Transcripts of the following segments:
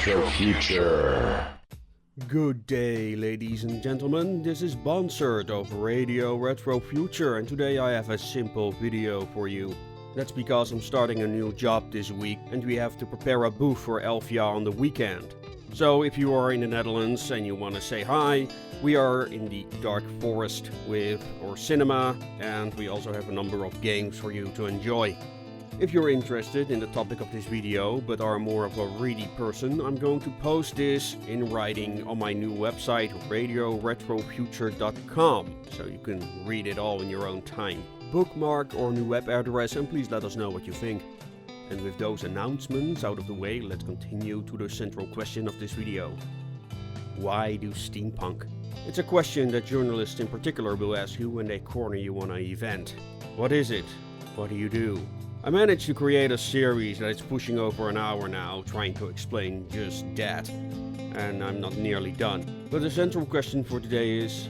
Retro Future. Good day, ladies and gentlemen, this is Bonsert of Radio Retro Future, and today I have a simple video for you. That's because I'm starting a new job this week and we have to prepare a booth for Elfia on the weekend. So if you are in the Netherlands and you want to say hi, we are in the Dark Forest with our cinema, and we also have a number of games for you to enjoy. If you're interested in the topic of this video, but are more of a ready person, I'm going to post this in writing on my new website, radioretrofuture.com, so you can read it all in your own time. Bookmark our new web address and please let us know what you think. And with those announcements out of the way, let's continue to the central question of this video. Why do steampunk? It's a question that journalists in particular will ask you when they corner you on an event. What is it? What do you do? I managed to create a series that is pushing over an hour now, trying to explain just that, and I'm not nearly done. But the central question for today is,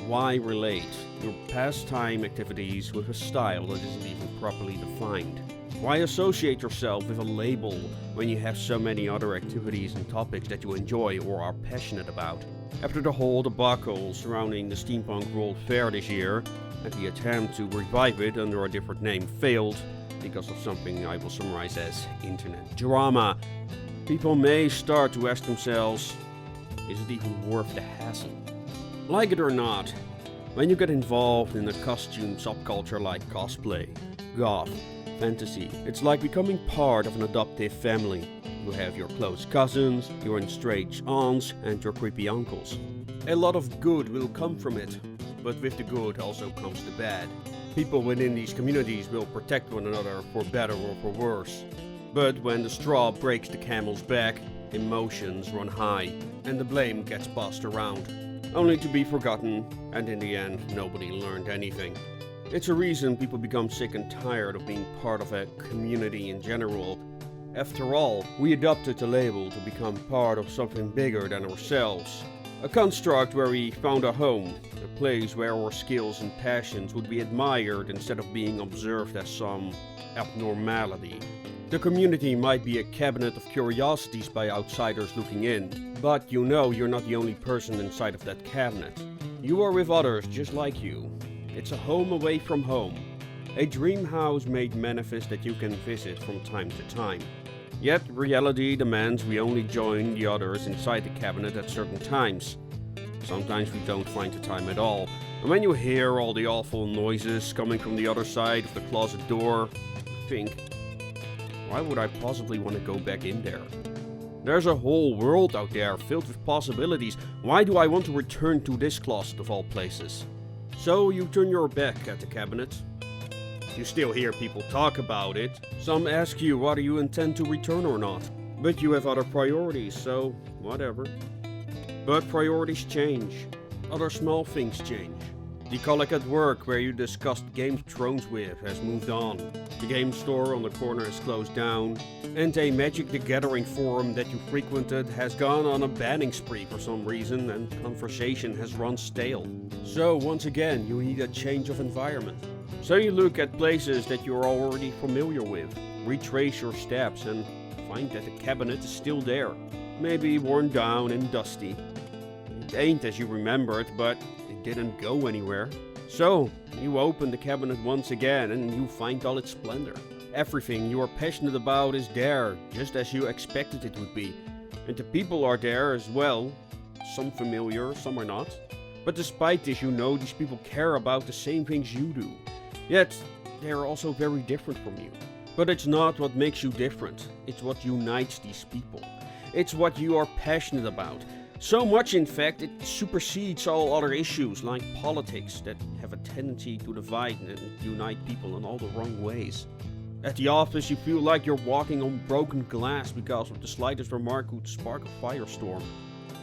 why relate your pastime activities with a style that isn't even properly defined? Why associate yourself with a label when you have so many other activities and topics that you enjoy or are passionate about? After the whole debacle surrounding the Steampunk World Fair this year, and the attempt to revive it under a different name failed, because of something I will summarize as internet drama, people may start to ask themselves, is it even worth the hassle? Like it or not, when you get involved in a costume subculture like cosplay, goth, fantasy, it's like becoming part of an adoptive family. You have your close cousins, your estranged aunts, and your creepy uncles. A lot of good will come from it, but with the good also comes the bad. People within these communities will protect one another for better or for worse. But when the straw breaks the camel's back, emotions run high, and the blame gets passed around, only to be forgotten, and in the end nobody learned anything. It's a reason people become sick and tired of being part of a community in general. After all, we adopted the label to become part of something bigger than ourselves. A construct where we found a home, a place where our skills and passions would be admired instead of being observed as some abnormality. The community might be a cabinet of curiosities by outsiders looking in, but you know you're not the only person inside of that cabinet. You are with others just like you. It's a home away from home, a dream house made manifest that you can visit from time to time. Yet reality demands we only join the others inside the cabinet at certain times. Sometimes we don't find the time at all, and when you hear all the awful noises coming from the other side of the closet door, you think, why would I possibly want to go back in there? There's a whole world out there filled with possibilities. Why do I want to return to this closet of all places? So you turn your back at the cabinet. You still hear people talk about it. Some ask you whether you intend to return or not. But you have other priorities, so whatever. But priorities change. Other small things change. The colleague at work where you discussed Game of Thrones with has moved on. The game store on the corner is closed down. And a Magic the Gathering forum that you frequented has gone on a banning spree for some reason, and conversation has run stale. So once again, you need a change of environment. So you look at places that you're already familiar with, retrace your steps and find that the cabinet is still there. Maybe worn down and dusty. It ain't as you remembered, but it didn't go anywhere. So you open the cabinet once again and you find all its splendor. Everything you are passionate about is there, just as you expected it would be. And the people are there as well. Some familiar, some are not. But despite this, you know these people care about the same things you do. Yet, they are also very different from you. But it's not what makes you different, it's what unites these people. It's what you are passionate about. So much, in fact, it supersedes all other issues like politics that have a tendency to divide and unite people in all the wrong ways. At the office, you feel like you're walking on broken glass because of the slightest remark could spark a firestorm.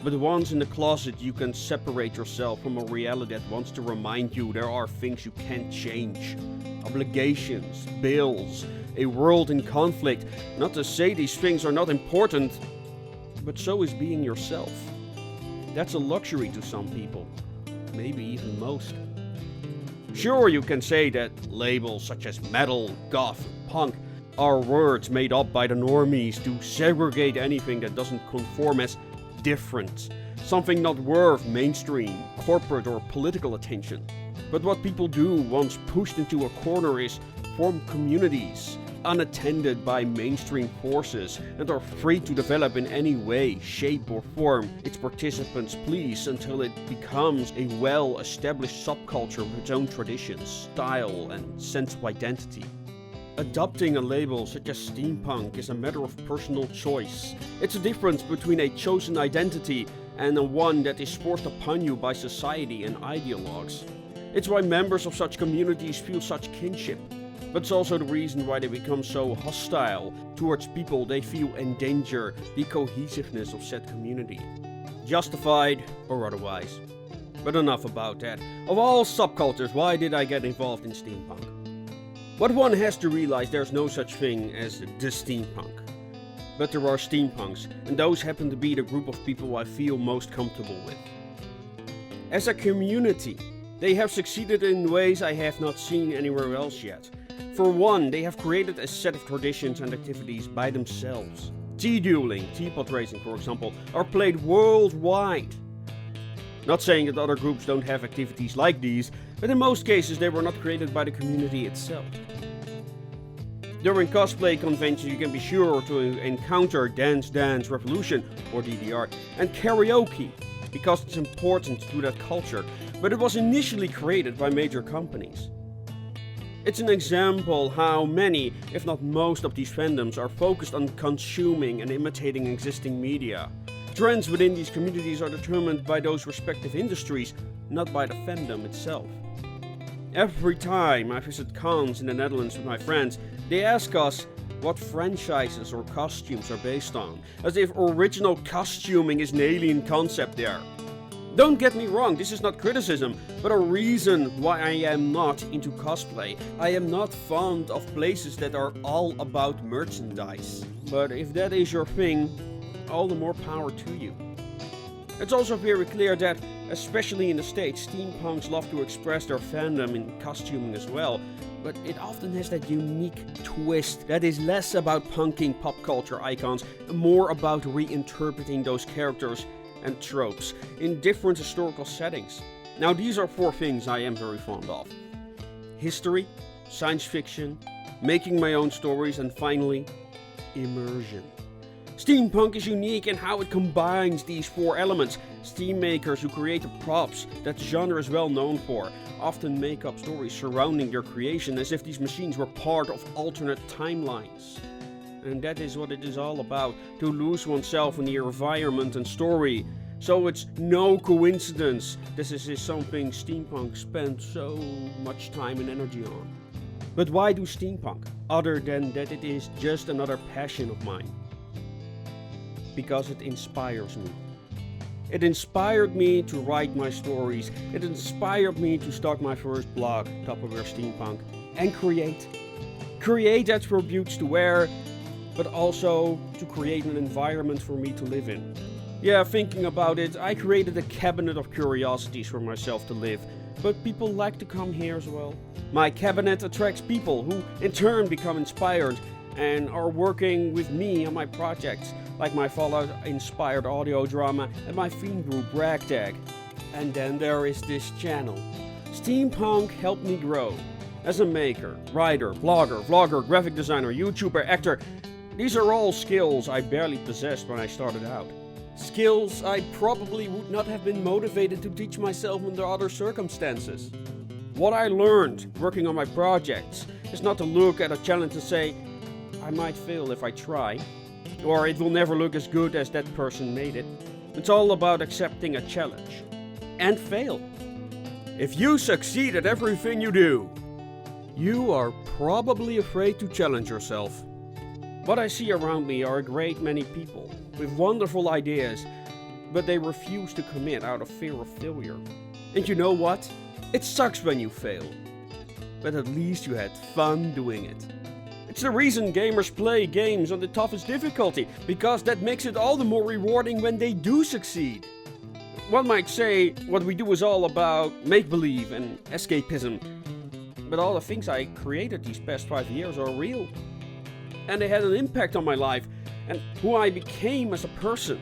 But once in the closet, you can separate yourself from a reality that wants to remind you there are things you can't change. Obligations, bills, a world in conflict. Not to say these things are not important, but so is being yourself. That's a luxury to some people, maybe even most. Sure, you can say that labels such as metal, goth, punk are words made up by the normies to segregate anything that doesn't conform as different, something not worth mainstream, corporate or political attention. But what people do once pushed into a corner is form communities, unattended by mainstream forces, and are free to develop in any way, shape or form its participants please until it becomes a well-established subculture with its own traditions, style and sense of identity. Adopting a label such as steampunk is a matter of personal choice. It's a difference between a chosen identity and a one that is forced upon you by society and ideologues. It's why members of such communities feel such kinship, but it's also the reason why they become so hostile towards people they feel endanger the cohesiveness of said community. Justified or otherwise. But enough about that. Of all subcultures, why did I get involved in steampunk? But one has to realize there's no such thing as the steampunk. But there are steampunks, and those happen to be the group of people I feel most comfortable with. As a community, they have succeeded in ways I have not seen anywhere else yet. For one, they have created a set of traditions and activities by themselves. Tea dueling, teapot racing for example, are played worldwide. Not saying that other groups don't have activities like these, but in most cases they were not created by the community itself. During cosplay conventions you can be sure to encounter Dance Dance Revolution, or DDR, and karaoke, because it's important to that culture, but it was initially created by major companies. It's an example how many, if not most of these fandoms are focused on consuming and imitating existing media. Trends within these communities are determined by those respective industries, not by the fandom itself. Every time I visit cons in the Netherlands with my friends, they ask us what franchises or costumes are based on, as if original costuming is an alien concept there. Don't get me wrong, this is not criticism, but a reason why I am not into cosplay. I am not fond of places that are all about merchandise. But if that is your thing, all the more power to you. It's also very clear that, especially in the States, steampunks love to express their fandom in costuming as well, but it often has that unique twist that is less about punking pop culture icons and more about reinterpreting those characters and tropes in different historical settings. Now these are 4 things I am very fond of: history, science fiction, making my own stories, and finally, immersion. Steampunk is unique in how it combines these 4 elements. Steam makers who create the props that the genre is well known for often make up stories surrounding their creation as if these machines were part of alternate timelines. And that is what it is all about, to lose oneself in the environment and story. So it's no coincidence this is something steampunk spent so much time and energy on. But why do steampunk, other than that it is just another passion of mine? Because it inspires me. It inspired me to write my stories. It inspired me to start my first blog, Tupperware Steampunk, and create attributes to wear, but also to create an environment for me to live in. Yeah, thinking about it, I created a cabinet of curiosities for myself to live, but people like to come here as well. My cabinet attracts people who in turn become inspired and are working with me on my projects, like my Fallout-inspired audio drama and my theme group Ragtag. And then there is this channel. Steampunk helped me grow. As a maker, writer, blogger, vlogger, graphic designer, YouTuber, actor, these are all skills I barely possessed when I started out. Skills I probably would not have been motivated to teach myself under other circumstances. What I learned working on my projects is not to look at a challenge and say, I might fail if I try, or it will never look as good as that person made it. It's all about accepting a challenge and fail. If you succeed at everything you do, you are probably afraid to challenge yourself. What I see around me are a great many people with wonderful ideas, but they refuse to commit out of fear of failure. And you know what? It sucks when you fail, but at least you had fun doing it. It's the reason gamers play games on the toughest difficulty, because that makes it all the more rewarding when they do succeed. One might say what we do is all about make-believe and escapism, but all the things I created these past 5 years are real. and they had an impact on my life and who I became as a person.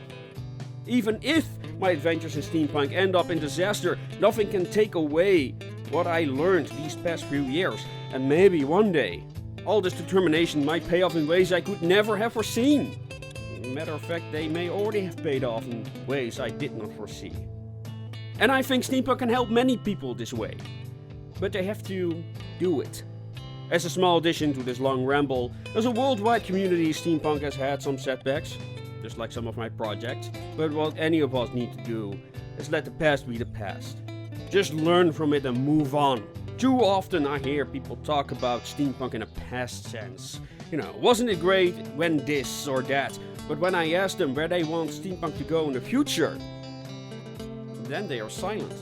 Even if my adventures in steampunk end up in disaster, nothing can take away what I learned these past few years, and maybe one day all this determination might pay off in ways I could never have foreseen. Matter of fact, they may already have paid off in ways I did not foresee. And I think steampunk can help many people this way, but they have to do it. As a small addition to this long ramble, as a worldwide community, steampunk has had some setbacks, just like some of my projects, but what any of us need to do is let the past be the past. Just learn from it and move on. Too often I hear people talk about steampunk in a past sense. Wasn't it great when this or that? But when I ask them where they want steampunk to go in the future, then they are silent.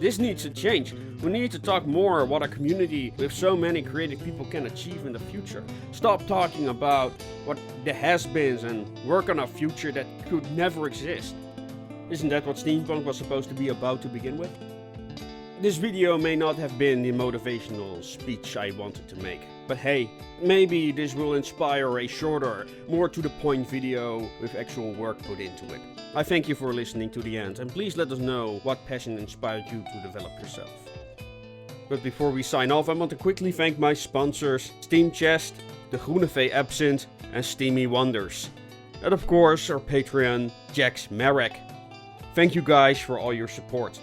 This needs to change. We need to talk more what a community with so many creative people can achieve in the future. Stop talking about what the has-beens and work on a future that could never exist. Isn't that what steampunk was supposed to be about to begin with? This video may not have been the motivational speech I wanted to make, but hey, maybe this will inspire a shorter, more to the point video with actual work put into it. I thank you for listening to the end, and please let us know what passion inspired you to develop yourself. But before we sign off, I want to quickly thank my sponsors Steam Chest, the Groene Vee Absinthe and Steamy Wonders. And of course our Patreon, Jax Marek. Thank you guys for all your support.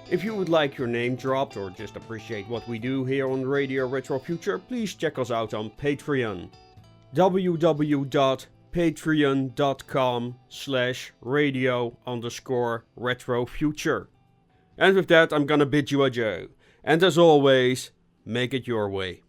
If you would like your name dropped or just appreciate what we do here on Radio Retro Future, please check us out on Patreon. www.patreon.com/radio_retrofuture. And with that, I'm gonna bid you adieu. And as always, make it your way.